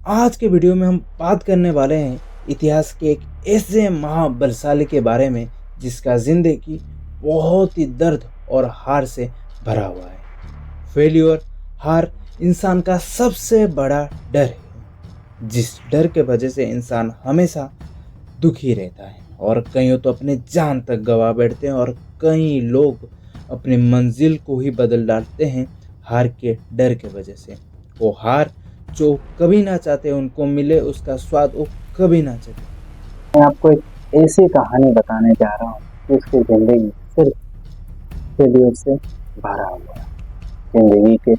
आज के वीडियो में हम बात करने वाले हैं इतिहास के एक ऐसे महाबलशाली के बारे में जिसका जिंदगी बहुत ही दर्द और हार से भरा हुआ है। फेल्योर, हार इंसान का सबसे बड़ा डर है, जिस डर के वजह से इंसान हमेशा दुखी रहता है और कईयों तो अपने जान तक गवा बैठते हैं और कई लोग अपनी मंजिल को ही बदल डालते हैं हार के डर के वजह से। वो हार जो कभी ना चाहते उनको मिले, उसका स्वाद वो कभी ना चाहते। मैं आपको एक ऐसी कहानी बताने जा रहा हूँ कि उसकी ज़िंदगी सिर्फ फेल्योर से भरा हुआ है। ज़िंदगी के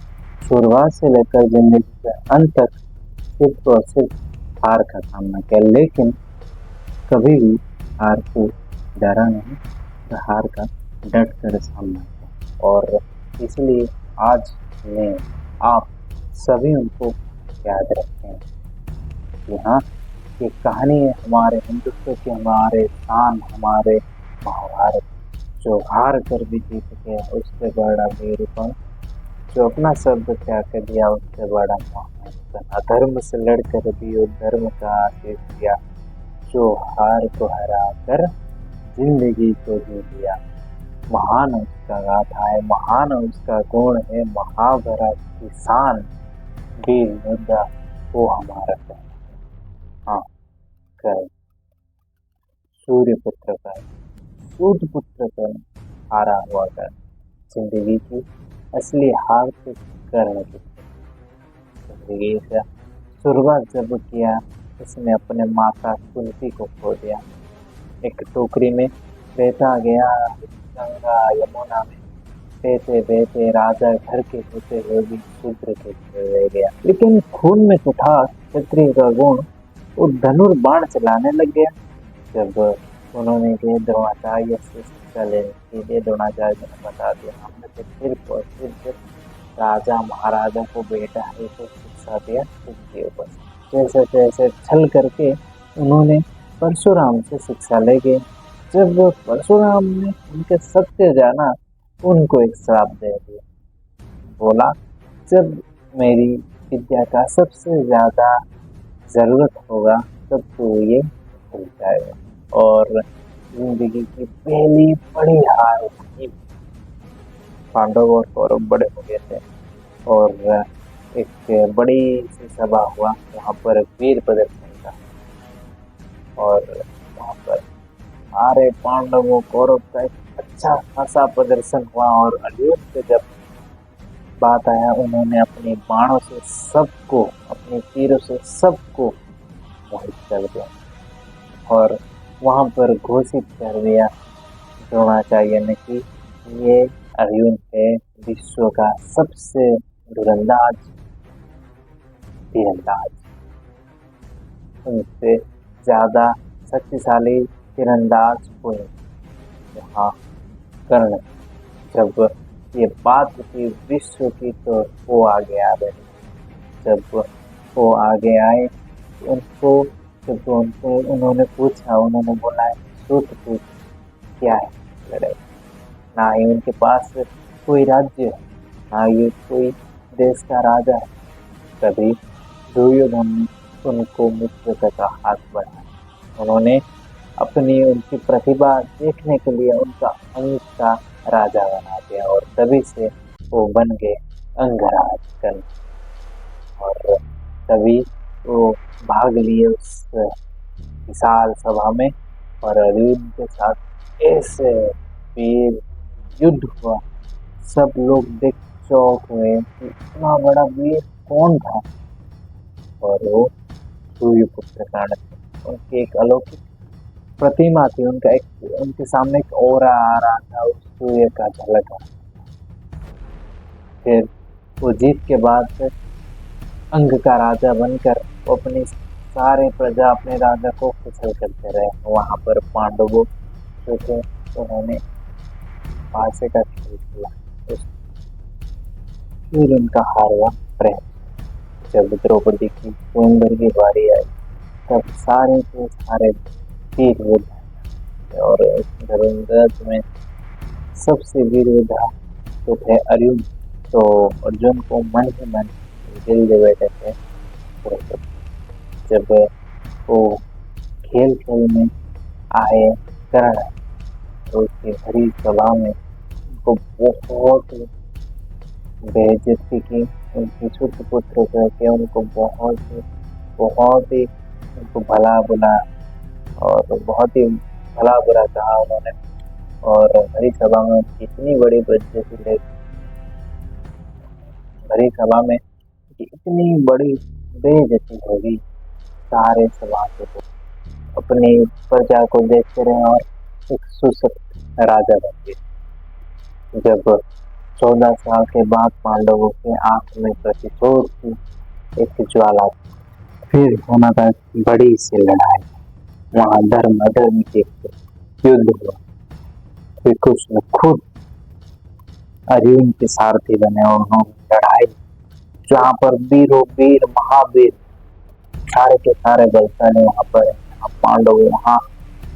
शुरुआत से लेकर ज़िंदगी के अंत तक सिर्फ और सिर्फ हार का सामना किया, लेकिन कभी भी हार को डरा नहीं, तो हार का डट कर सामना किया। और इसलिए आज मैं आप सभी उनको याद रखते हैं कि हाँ, ये कहानी है हमारे हिंदुत्व की, हमारे शान, हमारे महाभारत, जो हार कर भी जीत गया उससे बड़ा वीरपन, जो अपना शब्द त्याग कर दिया उससे बड़ा महान, अधर्म से लड़कर भी उस धर्म का आदेश दिया, जो हार को हरा कर जिंदगी को जी लिया। महान उसका गाथा है, महान उसका गुण है, महाभारत की शान, वीर योद्धा वो हमारा है। हाँ, कर सूर्यपुत्र का, सूर्यपुत्र का हारा हुआ कर जिंदगी की असली हार से कर्ण की जिंदगी का शुरुआत जब किया, उसने अपने माता कुंती को खो दिया। एक टोकरी में बहता गया गंगा यमुना में, बहते बहते राजा घर के होते हुए भी शूद्र के रह गया। लेकिन खून में तो था क्षत्रिय का गुण, वो धनुर्बाण चलाने लग गया। जब उन्होंने ये द्रोणाचार्य से शिक्षा लेने के लिए द्रोणाचार्य ने बता दिया, हमने तो सिर्फ और सिर्फ राजा महाराजा को बेटा है तो शिक्षा दिया उसके ऊपर। जैसे तैसे छल करके उन्होंने परशुराम से शिक्षा ले गए। जब परशुराम ने उनके सत्य जाना, उनको एक श्राप दे दिया। बोला, जब मेरी विद्या का सबसे ज्यादा जरूरत होगा तब तो ये भूल जाएगा। और जिंदगी की पहली बड़ी हार हुई। पांडव और कौरव बड़े हो गए थे और एक बड़ी सी सभा हुआ, वहाँ पर वीर प्रदर्शन था और वहाँ पर सारे पांडवों कौरव का एक अच्छा खासा प्रदर्शन हुआ। और अर्जुन से जब बात आया, उन्होंने अपने बाणों से सबको, अपने तीरों से सबको मोहित कर दिया और वहाँ पर घोषित कर दिया द्रोणाचार्य ने कि ये अर्जुन है विश्व का सबसे धुरंधाज तीरंदाज, उनसे ज्यादा शक्तिशाली तीरंदाज कोई नहीं। हाँ, कर्ण जब ये बात थी विश्व की, तो वो आगे आ गए। जब वो आगे आए उनको, जब उनको उन्होंने पूछा, उन्होंने बोला सूत पूछ क्या है लड़ाई। ना ही उनके पास कोई राज्य है, ना ही कोई देश का राजा है। तभी दुर्योधन ने उनको मित्रता का हाथ बढ़ाया। उन्होंने अपनी उनकी प्रतिभा देखने के लिए उनका अंग का राजा बना दिया और तभी से वो बन गए अंगराज कर्ण। और तभी वो भाग लिए उस विशाल सभा में और अर्जुन के साथ ऐसे वीर युद्ध हुआ। सब लोग देख चौंक हुए कि इतना बड़ा वीर कौन था। और वो सूर्यपुत्र कर्ण थे। उनकी एक अलौकिक प्रतिमा थी, उनका एक, उनके सामने एक ओरा आ रहा था, उस सूर्य का झलक आ रहा था। फिर वो जीत के बाद अंग का राजा बनकर वो अपनी सारे प्रजा, अपने राजा को कुशल करते रहे। वहां पर पांडवों जो थे उन्होंने पासे का खेल खेला। फिर उनका हार हुआ प्रेम। जब द्रौपदी की स्वयंवर की बारी आई, तब सारे के सारे वीर योद्धा, और धनुर्धर में सबसे वीर योद्धा तो थे अर्जुन। तो अर्जुन को मन ही मन दिल दे बैठे थे द्रौपदी। जब वो खेल खेल में आए करण तो उसकी भरी सभा में उनको बहुत बेइज्जती की, उनकी सुत पुत्र करके उनको बहुत ही उनको भला बुला और बहुत ही भला बुरा कहा उन्होंने। और भरी सभा में उनकी इतनी बड़ी बेइज्जती भरी सभा में इतनी बड़ी बेइज्जती होगी, सारे सभासद को अपनी प्रजा को देखते रहे और एक सुसत राजा बन गए। जब 14 साल के बाद पांडवों के आंख में प्रतिशोध की एक ज्वाला, फिर होना था बड़ी सी लड़ाई। वहां धर्म अधर्म के युद्ध हुआ। श्री कृष्ण खुद अर्जुन के सारथी बने और उन्होंने लड़ाई, जहाँ पर वीरों वीर महावीर सारे के सारे बलशाली वहां पर, पांडव वहां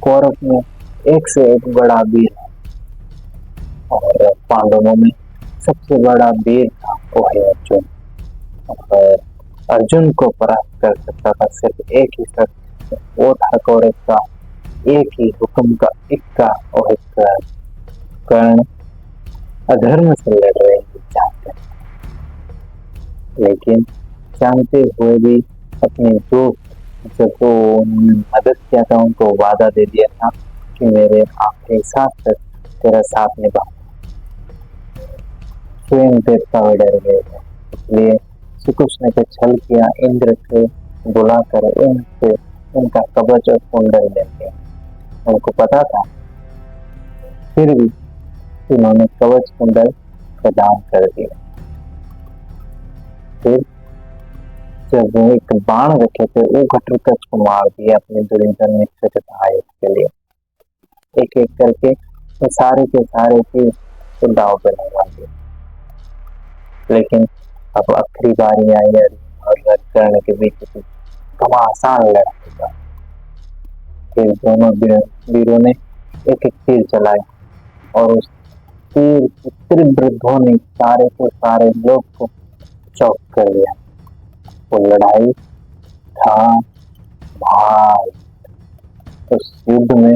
कौरव में एक से एक बड़ा वीर है और पांडवों में सबसे बड़ा वीर था वो है अर्जुन। और अर्जुन को परास्त कर सकता था सिर्फ एक ही शख्स, वो था कौरव का एक ही हुक्म का इक्का और एक कर्ण अधर्म से लड़ रहे हैं जानते, लेकिन जानते हुए भी अपने दोस्त जब वो उन्होंने मदद किया था, उनको वादा दे दिया था कि मेरे आखिरी सांस तक तेरा साथ निभा, स्वयं देवता हुए डर गए थे। इसलिए श्री कृष्ण ने छल किया, इंद्र से बुलाकर उनसे उनका कवच और कुंडल लेके, उनको पता था फिर भी उन्होंने कवच कुंडल प्रदान कर दिया। फिर जब वो एक बाण रखे थे वो घटोत्कच को मार दिया अपने दुर्योधन ने सहायक के लिए। एक एक करके वो सारे के सारे चीज दाव पे लगा दिए। लेकिन अब आखिरी बारी आई और कर्ण के बीच घमासान लड़ाई का। फिर दोनों वीरों ने एक एक तीर चलाए और उस तीर की तीव्र ध्वनि सारे के सारे लोग को चौक कर दिया। वो लड़ाई था भाई, उस युद्ध में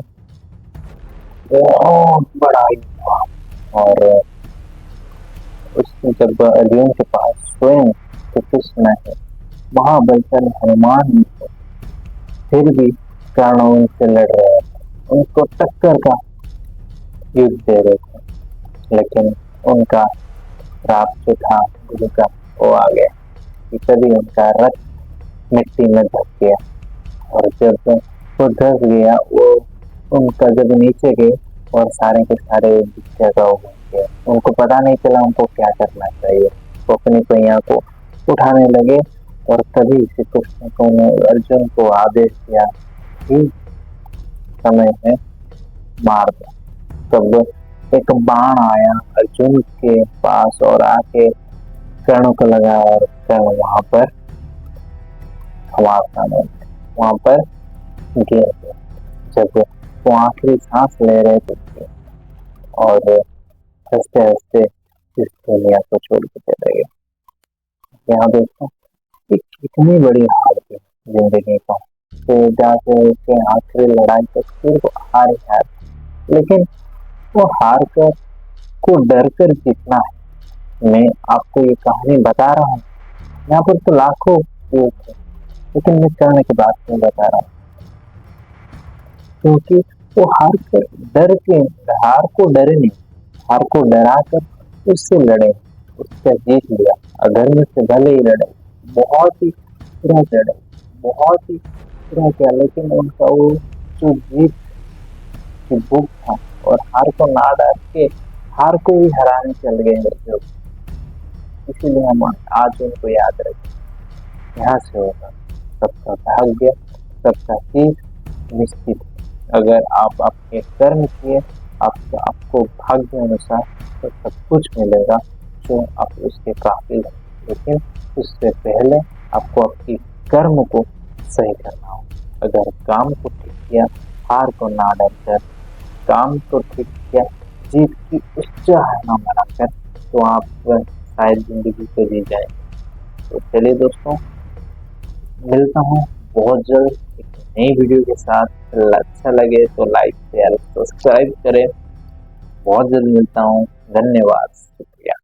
बहुत बड़ा युद्ध हुआ। और उसमें जब अर्जुन के पास स्वयं श्री कृष्ण है, महाबलशाली हनुमान थे, फिर भी कर्ण उनसे लड़ रहे थे, उनको टक्कर का युद्ध दे रहे थे, लेकिन उनका श्राप जो था गुरु का वो आ गया कि तभी उनका रथ मिट्टी में धस गया। और जब वो धस गया वो उनका जब नीचे गए और सारे के सारे जगह हो गए, उनको पता नहीं चला उनको क्या करना चाहिए। वो अपनी पहिया को उठाने लगे और तभी श्री कृष्ण को अर्जुन को आदेश दिया कि समय में मार दो। तब एक बाण आया अर्जुन के पास और आके कर्ण को लगा और कर्ण वहां पर वहां पर गिर गया। जब वो आखिरी सांस ले रहे थे और हंसते हंसते इस दुनिया को छोड़ के चले गए। यहाँ दोस्तों कितनी बड़ी हार थी जिंदगी का, तो जाके उसके आखिरी लड़ाई तक सिर्फ हार ही हार, लेकिन वो हार कर को डर कर जीतना है। मैं आपको ये कहानी बता रहा हूँ, यहाँ पर तो लाखों लोग थे, लेकिन मैं कर्ण की बात नहीं बता रहा हूँ, क्योंकि वो हार को डरे नहीं, हार को डरा कर उससे लड़े, उससे जीत लिया। अधर्म से भले ही लड़े, बहुत ही बुरा लड़े, बहुत ही बुरा किया, लेकिन उनका वो जो जीत की भूख था और हार को ना डर के हार को ही हराने चल गए लोग। इसीलिए हम आज उनको याद रखें। यहाँ से होगा सबका भाग्य, सबका चीज निश्चित। अगर आप आपके कर्म किए आपको भाग्य अनुसार तो सब कुछ मिलेगा जो आप उसके काबिल हैं, लेकिन उससे पहले आपको आपकी कर्म को सही करना हो। अगर काम को ठीक किया, हार को ना डर कर काम को ठीक किया, जीत की उच्च न बनाकर, तो आप शायद जिंदगी को जी जाए। तो चलिए दोस्तों, मिलता हूँ बहुत जल्द एक नई वीडियो के साथ। अच्छा लगे तो लाइक शेयर सब्सक्राइब करें। बहुत जल्द मिलता हूँ। धन्यवाद।